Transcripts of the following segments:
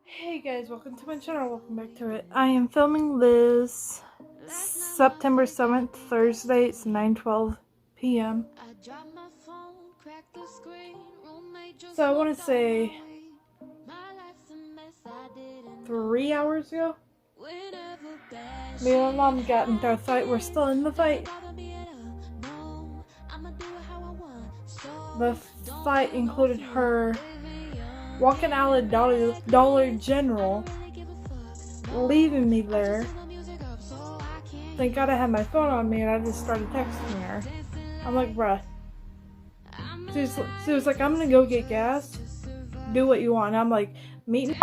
Hey guys, welcome to my channel, welcome back to it. I am filming this September 7th, Thursday. It's 9:12 p.m. So I want to say 3 hours ago, me and my mom got into a fight. We're still in the fight. The fight included her walking out of Dollar General, leaving me there. Thank God I had my phone on me and I just started texting her. I'm like, bruh. She was like, I'm gonna go get gas. Do what you want. And I'm like, meet me.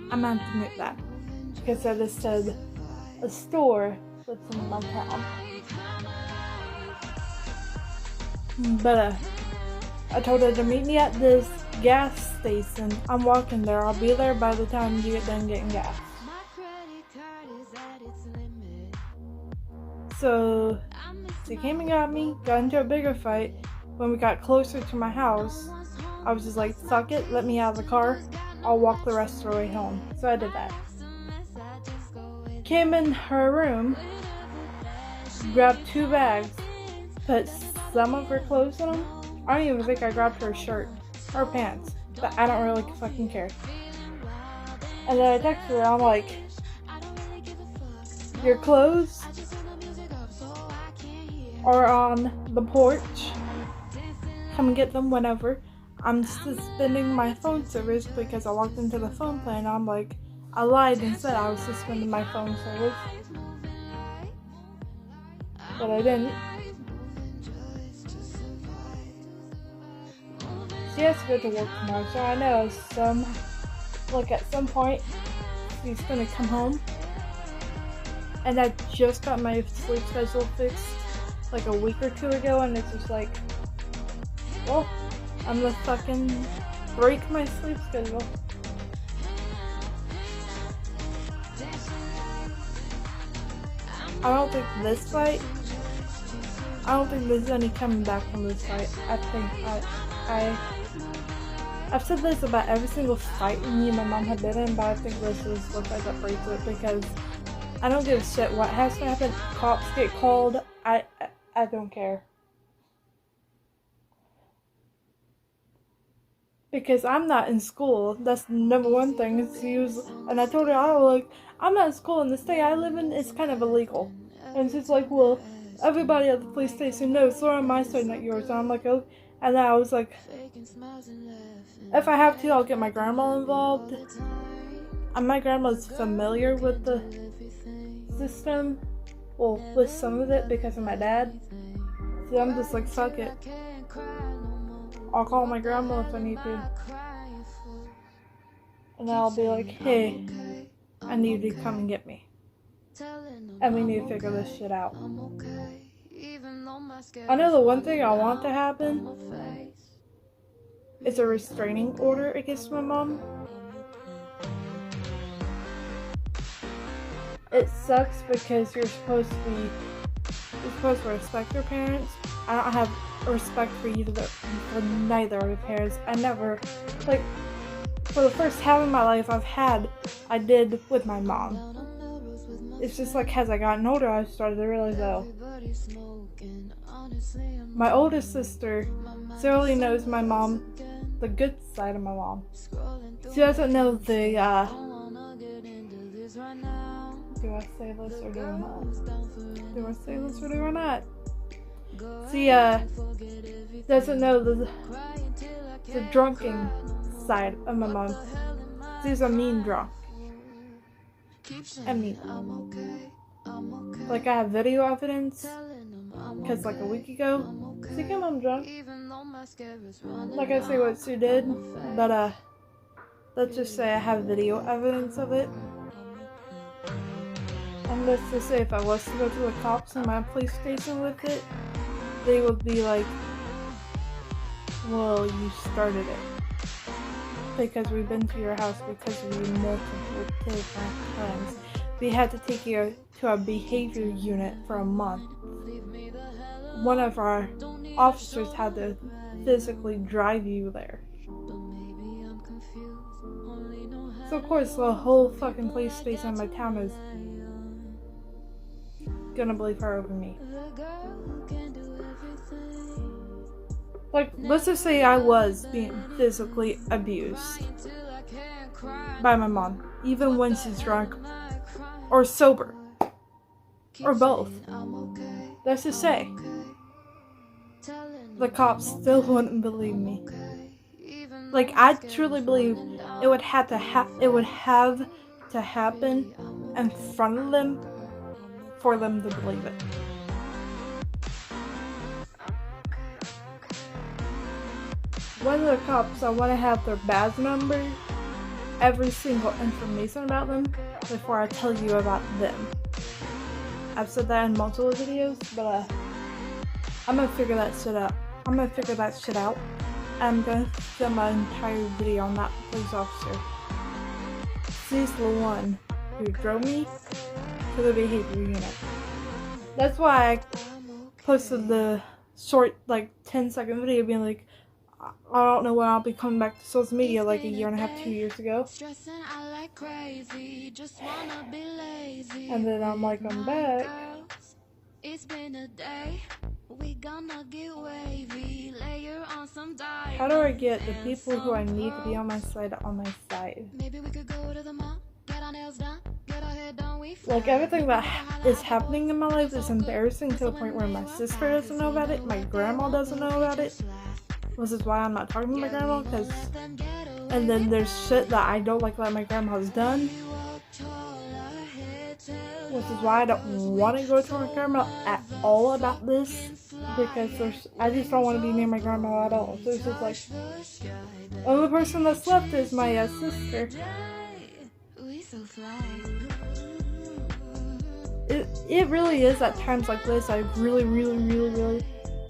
I meant to mute that because I just said a store that's in my town. But I told her to meet me at this gas station. I'm walking there. I'll be there by the time you get done getting gas. So she came and got me, got into a bigger fight. When we got closer to my house, I was just like, fuck it, let me out of the car. I'll walk the rest of the way home. So I did that. Came in her room, grabbed 2 bags, put some of her clothes in them. I don't even think I grabbed her shirt or pants, but I don't really fucking care. And then I texted her, I'm like, your clothes are on the porch. Come and get them whenever. I'm suspending my phone service because I walked into the phone plan and I'm like, I lied and said I was suspending my phone service. But I didn't. She has to go to work tomorrow, so I know at some point she's gonna come home. And I just got my sleep schedule fixed like a week or 2 ago, and it's just like, well, I'm gonna fucking break my sleep schedule. I don't think there's any coming back from this fight. I've said this about every single fight me and my mom have been in, but I think this is what that breaks it because I don't give a shit what has to happen. Cops get called. I don't care. Because I'm not in school. That's the number one thing. And I told her, I'm not in school, and the state I live in is kind of illegal. And she's like, well, everybody at the police station knows, they're on my side, not yours. And I'm like, oh. And then I was like, if I have to, I'll get my grandma involved. And my grandma's familiar with the system. Well, with some of it because of my dad. So I'm just like, fuck it. I'll call my grandma if I need to. And I'll be like, hey, I need you to come and get me. And we need to figure this shit out. I know the one thing I want to happen is a restraining order against my mom. It sucks because you're supposed to respect your parents. I don't have respect for neither of your parents. I never, for the first half of my life I did with my mom. It's just like as I gotten older, I started to realize, though, my oldest sister thoroughly knows my mom, the good side of my mom. She doesn't know the, do I say this or do I not? Do I say this or do I not? She, doesn't know the drunken side of my mom. She's a mean drunk. I mean, like I have video evidence, because like a week ago, she came home drunk. Like I say what she did, but let's just say I have video evidence of it. And let's just say if I was to go to the cops in my police station with it, they would be like, well, you started it. Because we've been to your house because of you multiple different times. We had to take you to a behavior unit for a month. One of our officers had to physically drive you there. So of course the whole fucking police station in my town is gonna believe her over me. Like, let's just say I was being physically abused by my mom, even when she's drunk or sober or both. Let's just say the cops still wouldn't believe me. Like, I truly believe it would have to happen in front of them for them to believe it. One of the cops, I want to have their badge number, every single information about them before I tell you about them. I've said that in multiple videos, but I'm gonna figure that shit out. I'm gonna film my entire video on that police officer. She's the one who drove me to the behavior unit. That's why I posted the short, like, 10-second video being like, I don't know when I'll be coming back to social media, like a year and a half, 2 years ago. And then I'm like, I'm back. How do I get the people who I need to be on my side on my side? Like, everything that is happening in my life is embarrassing to the point where my sister doesn't know about it, my grandma doesn't know about it. This is why I'm not talking to my grandma, and then there's shit that I don't like that my grandma's done. Which is why I don't want to go to my grandma at all about this, because I just don't want to be near my grandma at all. So it's just like, the only person that's left is my sister. It really is at times like this. I really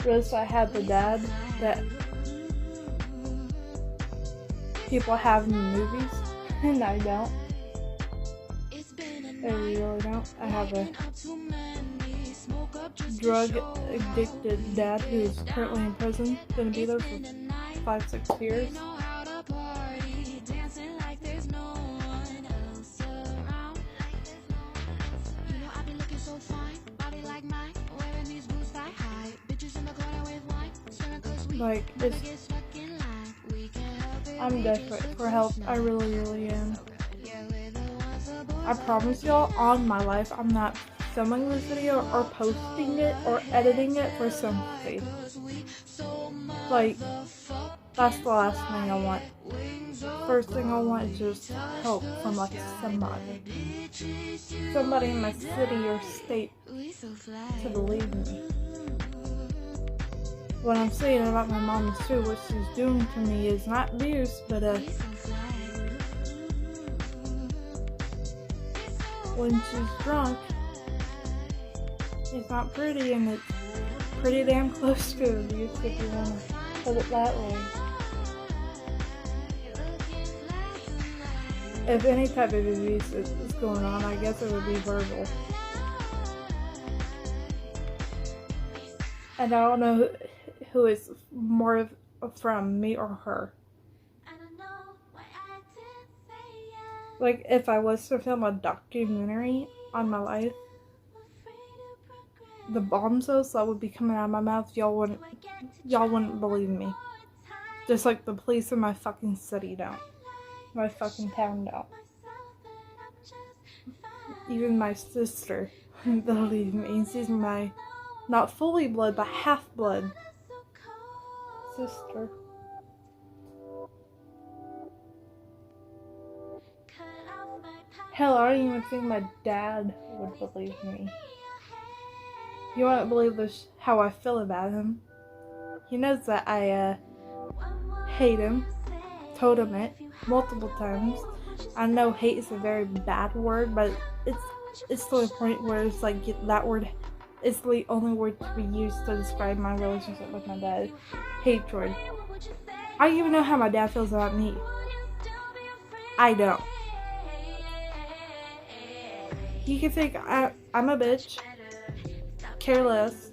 wish I had the dad that people have in the movies, and I don't. I really don't. I have a drug-addicted dad who's currently in prison, gonna be there for 5-6 years. Like, I'm desperate for help. I really am. I promise y'all, on my life, I'm not filming this video or posting it or editing it for sympathy. Like, that's the last thing I want. First thing I want is just help from, like, somebody. Somebody in my city or state to believe me. What I'm saying about my mom is true. What she's doing to me is not abuse, but when she's drunk, it's not pretty, and it's pretty damn close to abuse, if you want to put it that way. If any type of abuse is going on, I guess it would be verbal. And I don't know who is more from, me or her. Like, if I was to film a documentary on my life, the bombshells that would be coming out of my mouth, y'all wouldn't believe me. Just like the police in my fucking city don't. My fucking town don't. Even my sister wouldn't believe me. She's my, not fully blood, but half blood sister. Hell, I don't even think my dad would believe me. You won't believe this, how I feel about him. He knows that I hate him. Told him it multiple times. I know hate is a very bad word, but it's to the point where it's like that word is the only word to be used to describe my relationship with my dad. Hatred. I don't even know how my dad feels about me. I don't. He can think I'm a bitch, care less.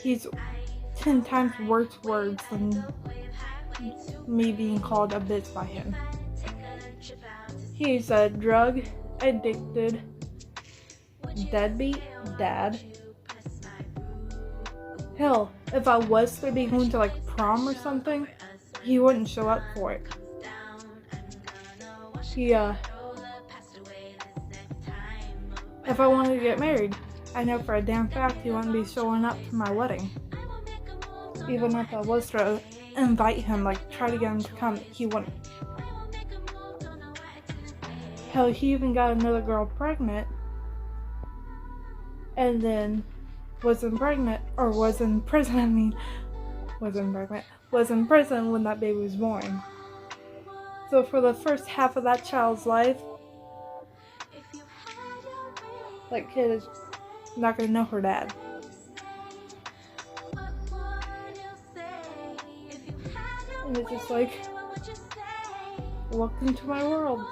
He's 10 times worse words than me being called a bitch by him. He's a drug addicted, deadbeat dad. Hell, if I was to be going to like prom or something, he wouldn't show up for it. If I wanted to get married, I know for a damn fact he wouldn't be showing up to my wedding. Even if I was to invite him, like try to get him to come, he wouldn't. Hell, he even got another girl pregnant, and then was in prison when that baby was born. So for the first half of that child's life, that kid is not gonna know her dad. And it's just like, welcome to my world.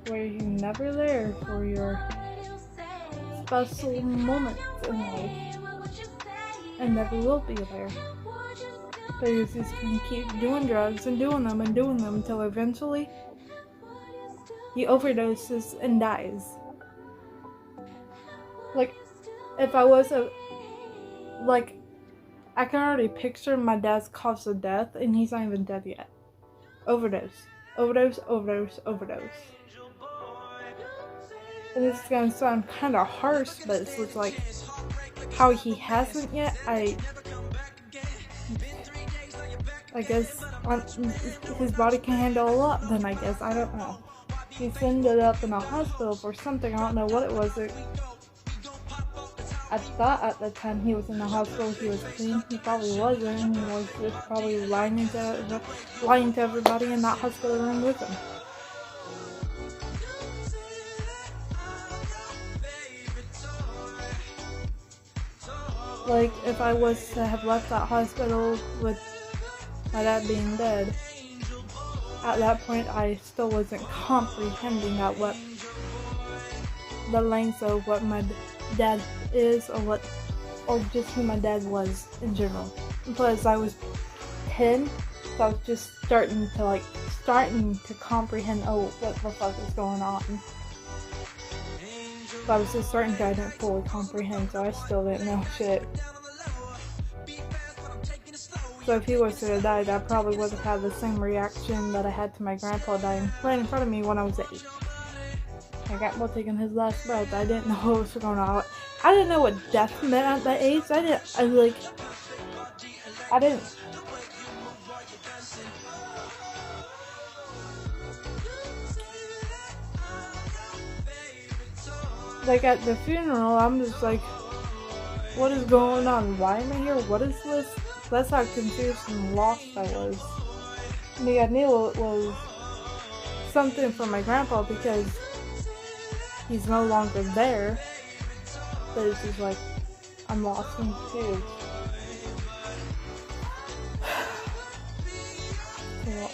Where you're never there for your special moments in life. And never will be there. But you're just gonna keep doing drugs and doing them until eventually he overdoses and dies. Like, if I was I can already picture my dad's cause of death, and he's not even dead yet. Overdose. And this is gonna sound kind of harsh, but it's just like how he hasn't yet. I guess his body can handle a lot. Then I guess I don't know. He's ended up in a hospital for something. I don't know what it was. I thought at the time he was in the hospital he was clean. He probably wasn't. He was just probably lying to everybody in that hospital room with him. Like, if I was to have left that hospital with my dad being dead, at that point I still wasn't comprehending at what the length of what my dad is, or just who my dad was in general. Plus I was 10, so I was just starting to comprehend, oh, what the fuck is going on. But I was just starting to, I didn't fully comprehend, so I still didn't know shit. So if he was to have died, I probably would have had the same reaction that I had to my grandpa dying right in front of me when I was 8. My grandpa taking his last breath. I didn't know what was going on. I didn't know what death meant at that age. I didn't. Like, at the funeral, I'm just like, what is going on? Why am I here? What is this? That's how confused and lost I was. I mean, I knew it was something for my grandpa because he's no longer there. But it's just like, I'm lost and confused.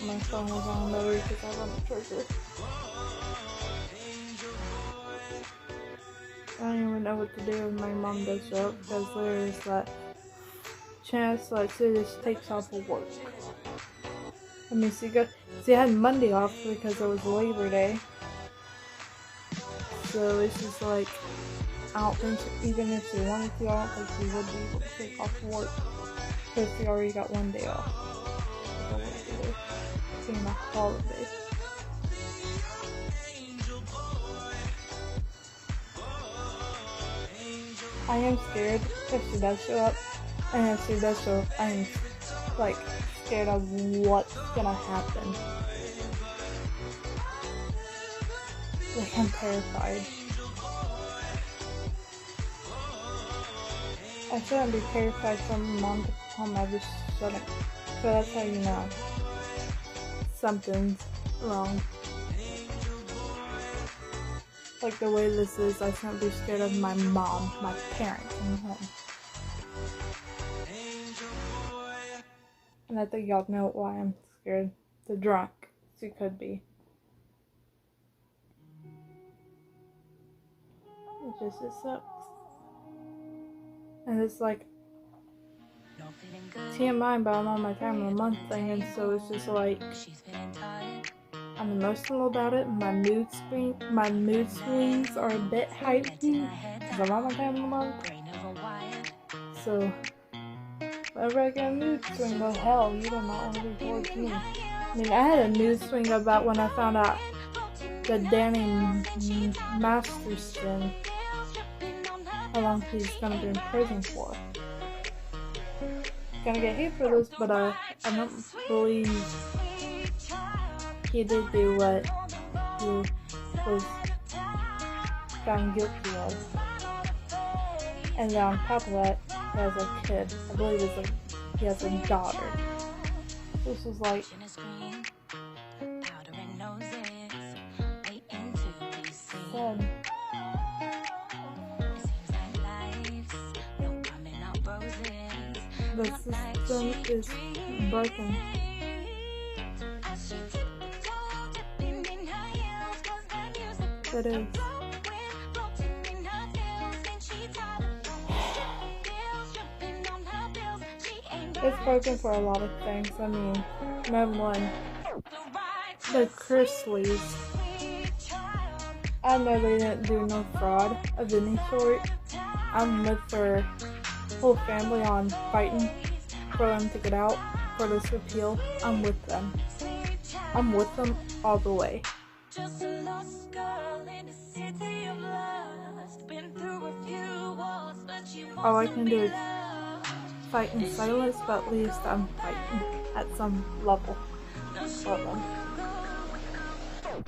My phone was on low because I want the charger. I don't even know what to do when my mom does show up, because there's that chance that she just takes off of work. I mean, she had Monday off because it was Labor Day. So it's just like, I don't think even if she wanted to, I don't think she would be able to take off work because she already got one day off. Being a holiday. I am scared if she does show up, and if she does show up, I am like scared of what's gonna happen. Like, I'm terrified. I shouldn't be terrified from mom to come, I just shouldn't. So that's how you know something's wrong. Like the way this is, I shouldn't be scared of my mom, my parents in the home. And I think y'all know why I'm scared. The drunk she could be. It sucks. And it's like, TMI, but I'm on my time of the month thing, and so it's just like I'm emotional about it. My mood swings are a bit heightened because I'm on my time of the month. So whenever I get a mood swing, oh hell, you do not want to be towards me. I mean, I had a mood swing about when I found out that Danny Masterson, how long he's gonna be in prison for. Gonna get hate for this, but I don't believe he did do what he was found guilty of. And then on top of that, he has a kid. I believe he has a daughter. This is like sad. The system is broken. It is. It's broken for a lot of things. I mean, number one, the Chrisleys. I know they didn't do no fraud of any sort. I'm with their whole family on fighting for them to get out for this appeal. I'm with them. I'm with them all the way. All I can do is fight in silence, but at least I'm fighting at some level for them.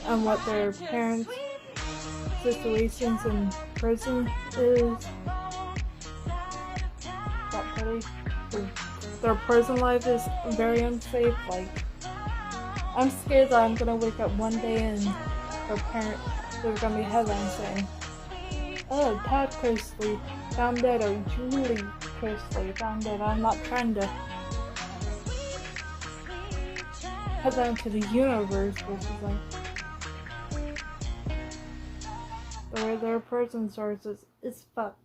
And what their parents' situations in prison is not pretty. Their prison life is very unsafe. Like, I'm scared that I'm gonna wake up one day and there's gonna be headlines saying, "Oh, Todd Chrisley found dead," or "Julie Chrisley found dead." I'm not trying to cut that into the universe, which is like the way their prison sources is fucked.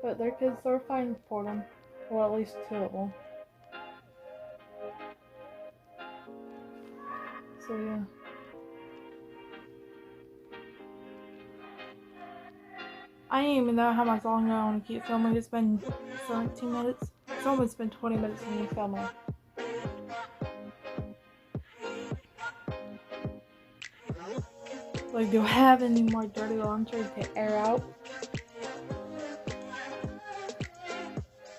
But their kids are fine for them, or at least two of them. So yeah. I didn't even know how much longer I want to keep filming. It's been 17 minutes. It's almost been 20 minutes of me filming. Like, do I have any more dirty laundry to air out?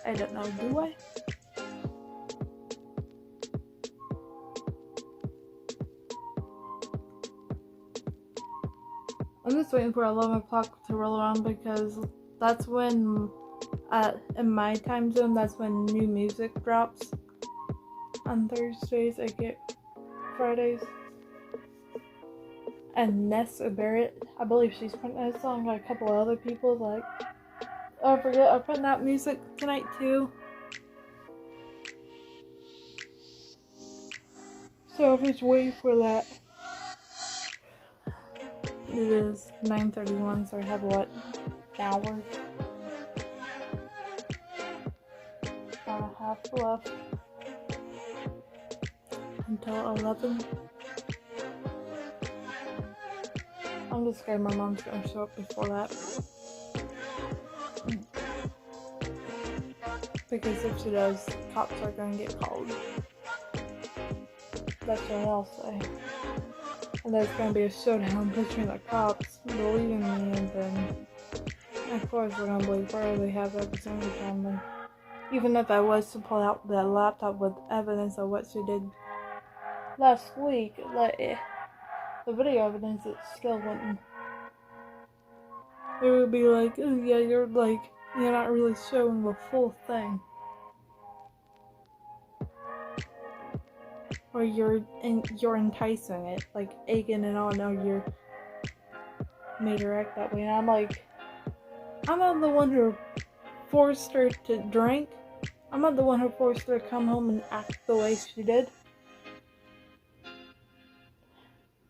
I don't know, do I? I'm just waiting for 11 o'clock to roll around because that's when, in my time zone, that's when new music drops. On Thursdays, I get Fridays. And Nessa Barrett, I believe she's putting that song by a couple of other people. Like, oh, I forget, I'm putting that music tonight too. So I'm just waiting for that. It is 9:31, so I have what, an hour? About a half left until 11. I'm just scared my mom's gonna show up before that. Because if she does, cops are gonna get called. That's what I'll say. And there's gonna be a showdown between the cops believing me, and then of course we're gonna believe her. They have every single time. And even if I was to pull out the laptop with evidence of what she did last week, like, the video evidence, it still wouldn't. It would be like, oh yeah, you're not really showing the full thing. Or you're enticing it, like egging it on, or you're made her act that way. And I'm like, I'm not the one who forced her to drink. I'm not the one who forced her to come home and act the way she did.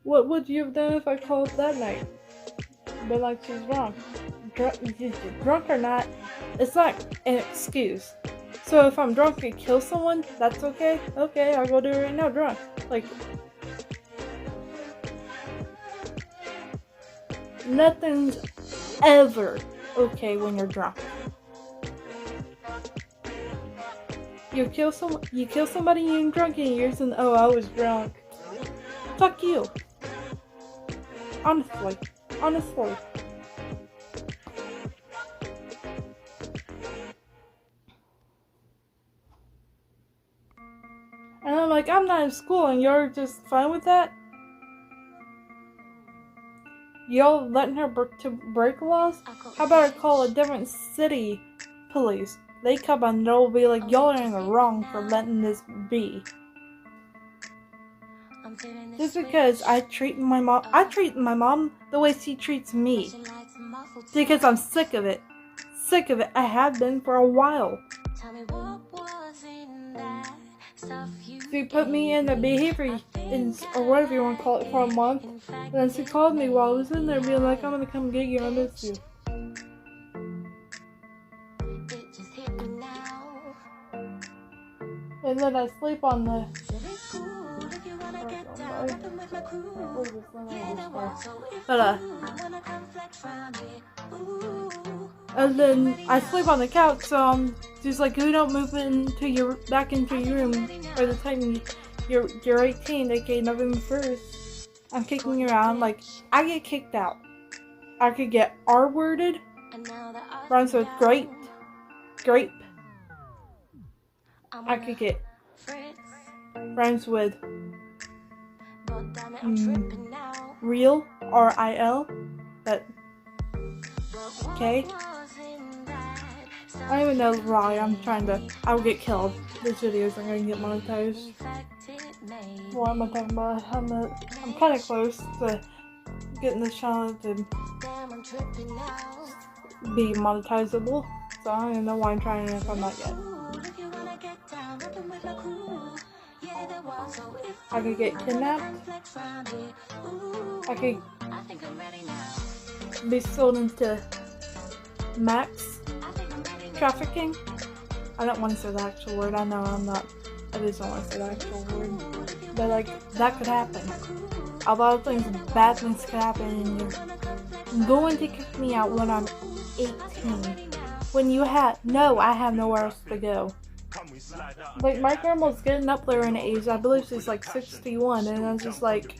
What would you have done if I called that night? Been like, she's wrong. drunk or not, it's not an excuse. So if I'm drunk and kill someone, that's okay. Okay, I'll go do it right now drunk. Like, nothing's ever okay when you're drunk. You kill somebody and you're drunk and you're saying, oh, I was drunk. Fuck you. Honestly. And I'm like, I'm not in school and you're just fine with that? Y'all letting her break laws? How about I call a different city police? They come and they'll be like, y'all are in the wrong for letting this be. Just because I treat my mom the way she treats me. Because I'm sick of it. I have been for a while. She put me in the behavior, or whatever you want to call it, for a month. And then she called me while I was in there being like, I'm going to come get you, I miss you. And then I sleep on the... and then I sleep on the couch, so I'm just like, you don't move back into your room by the time you're 18, aka November 1st. I'm kicking you out. Like, I get kicked out. I could get R-worded, rhymes with grape. I could get rhymes with real, R-I-L, but okay. I don't even know why I will get killed. This video isn't going to get monetized. What am I talking about? I'm kind of close to getting this channel to be monetizable, so I don't even know why I'm trying it if I'm not yet. I could get kidnapped. I could be sold into max trafficking. I don't want to say the actual word. I know I'm not. I just don't want to say the actual word. But like, that could happen. A lot of things, bad things could happen, and you're going to kick me out when I'm 18. When you have, no, I have nowhere else to go. Like, my grandma's getting up there in age. I believe she's like 61, and I'm just like,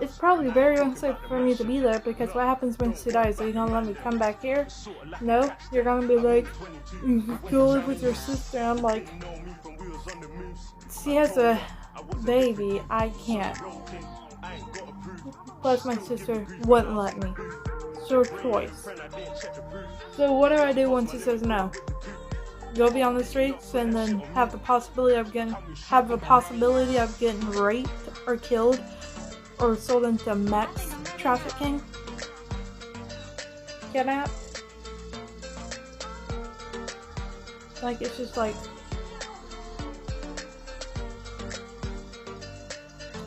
it's probably very unsafe for me to be there, because what happens when she dies? Are you gonna let me come back here? No, you're gonna be like, go live with your sister. I'm like, she has a baby, I can't. Plus my sister wouldn't let me. It's her choice. So what do I do when she says no? Go be on the streets and then have the possibility of getting raped or killed or sold into max trafficking? Kidnapped? Like, it's just like,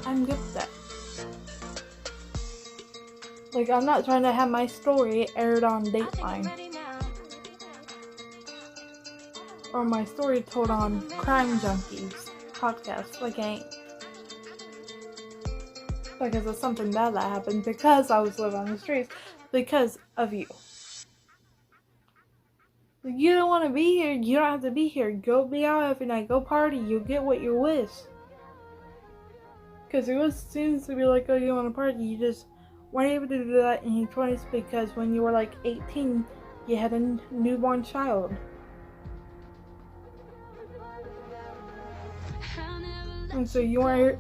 I'm good with that. Like, I'm not trying to have my story aired on Dateline. Or my story told on Crime Junkies podcast. Like, I ain't. Because of something bad that happened because I was living on the streets because of you. You don't want to be here, you don't have to be here. Go be out every night, go party, you'll get what you wish. Because it seems to be like, oh, you want to party, you just weren't able to do that in your 20s because when you were like 18, you had a newborn child. And so you weren't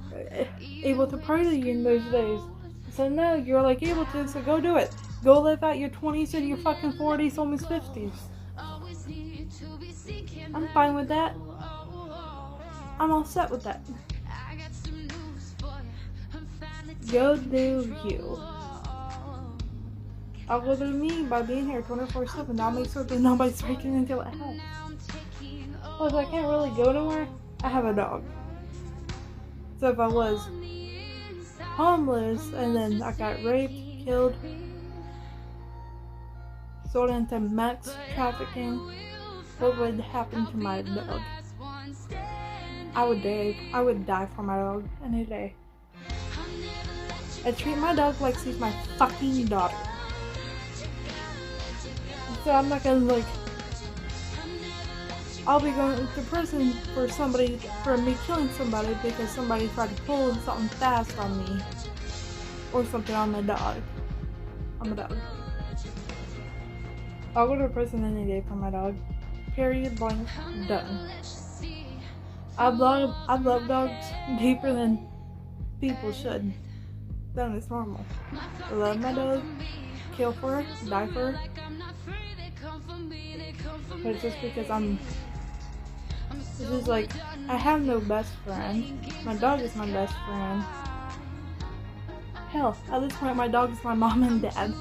able to party in those days. So now you're like able to, so go do it. Go live out your 20s and your fucking 40s, almost 50s. I'm fine with that. I'm all set with that. Go do you. I'll go do me by being here 24/7. I'll make sure that nobody's breaking into the house. Plus, I can't really go nowhere. I have a dog. So if I was homeless and then I got raped, killed, sold into sex trafficking, what would happen to my dog? I would die for my dog any day. I treat my dog like she's my fucking daughter. So I'm not gonna like, I'll be going to prison for me killing somebody because somebody tried to pull something fast on me. Or something on my dog. On my dog. I'll go to prison any day for my dog. Period, blank, done. I love dogs deeper than people should. Then it's normal. I love my dog. Kill for her. Die for her. But it's just because this is like, I have no best friend. My dog is my best friend. Hell, at this point my dog is my mom and dad.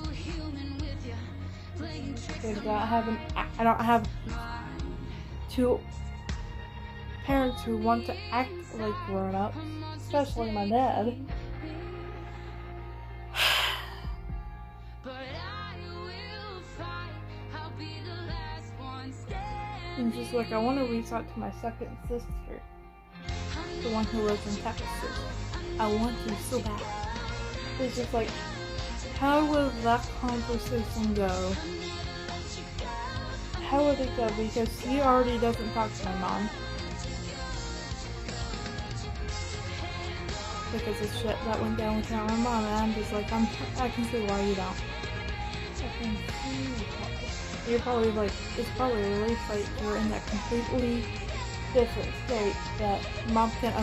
Because I don't have two parents who want to act like grown-ups, especially my dad. And just like, I want to reach out to my second sister, the one who lives in Texas. I want to so bad. It's just like, how will that conversation go? How would it go? Because she already doesn't talk to my mom. Because of shit that went down with my mom, and I'm just like, I can see why you don't. I can see why. You're probably like, it's probably a relief like you're in that completely different state that mom can't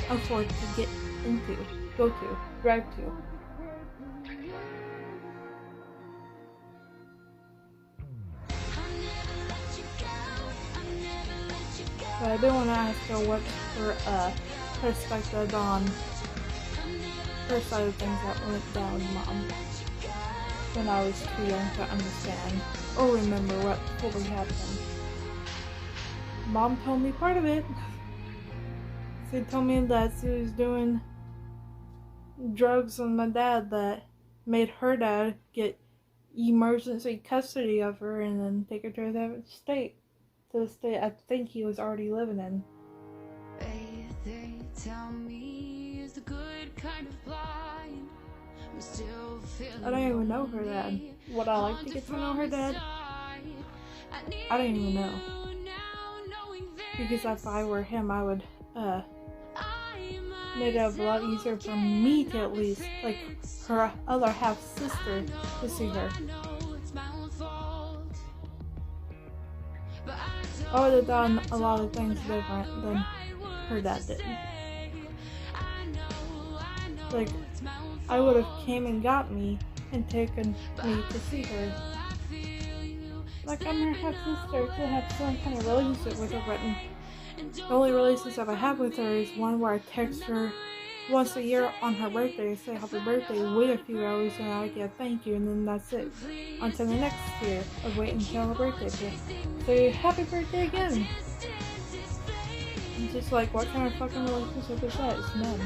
afford to get into, go to, drive to. But I do want to ask her what's her perspective on her side of things that went down with mom when I was too young to understand or remember what fully happened. Mom told me part of it. She told me that she was doing drugs with my dad that made her dad get emergency custody of her and then take her to the state. To the state I think he was already living in. They tell me is the good kind of blind. I'm still feeling I don't even know her dad. Would I like to get to know her dad? I don't even know. Because if I were him, I would make it a lot easier for me to at least, like, her other half sister to see her. I would have done a lot of things different than her dad did. Like, I would have came and got me and taken me to see her. Like, I'm her half sister, to have some kind of relationship with her, but the only relationship I have with her is one where I text her once a year on her birthday, say happy birthday, wait a few hours and I get thank you, and then that's it. Until the next year of waiting until her birthday to say happy birthday again. It's just like, what kind of fucking relationship is that? It's none.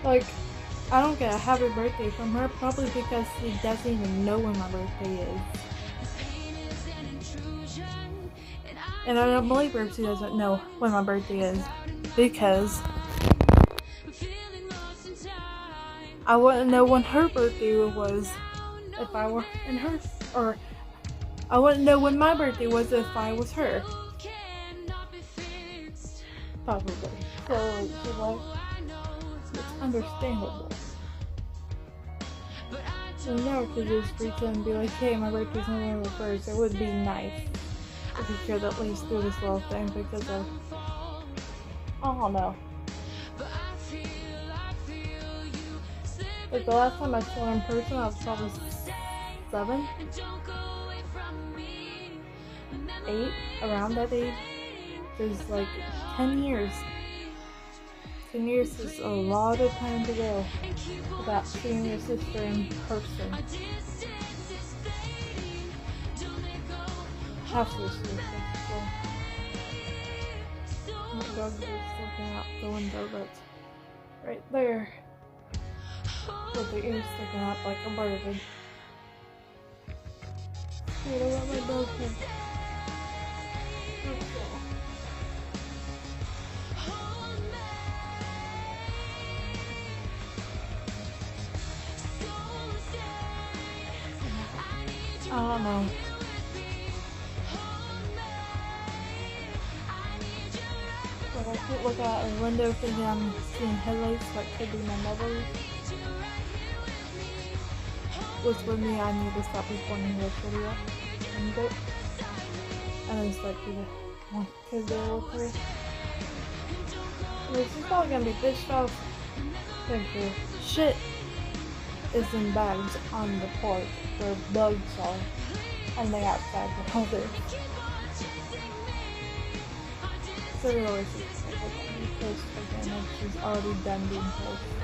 Like, I don't get a happy birthday from her, probably because she doesn't even know when my birthday is. And I don't believe her if she doesn't know when my birthday is, because I wouldn't know when her birthday was if I were in her, or I wouldn't know when my birthday was if I was her. Probably. So, like, it's understandable. So now I could just reach out and be like, hey, my birthday's November 1st. It would be nice if you could at least do this little thing because of, I don't know. Like, the last time I saw her in person, I was probably 7, 8, around that age. There's like 10 years. 10 years is a lot of time to go without seeing your sister in person. Half sister. My dog is looking out the window, but right there. with the ears sticking out like a bird. I don't let my dog in. I don't know. Like I keep looking out the window thinking I'm seeing headlights that could be my mother's. Which with me, I need to stop recording this video and go. And then start people want to go through. This is probably gonna be bitched off. Thank you. Shit is in bags on the porch where bugs are. And they outside with all this. So it always is because again she's already done being posted.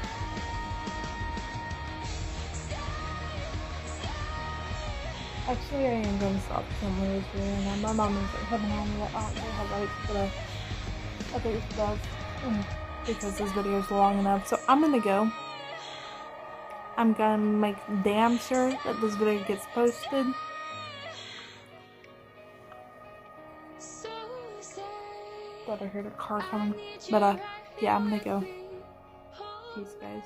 Actually, I am gonna stop filming this video now. My mom is like having on me out there headlights, but I think it's best because this video is long enough. So I'm gonna go. I'm gonna make damn sure that this video gets posted. Thought I heard a car coming, but yeah, I'm gonna go. Peace, guys.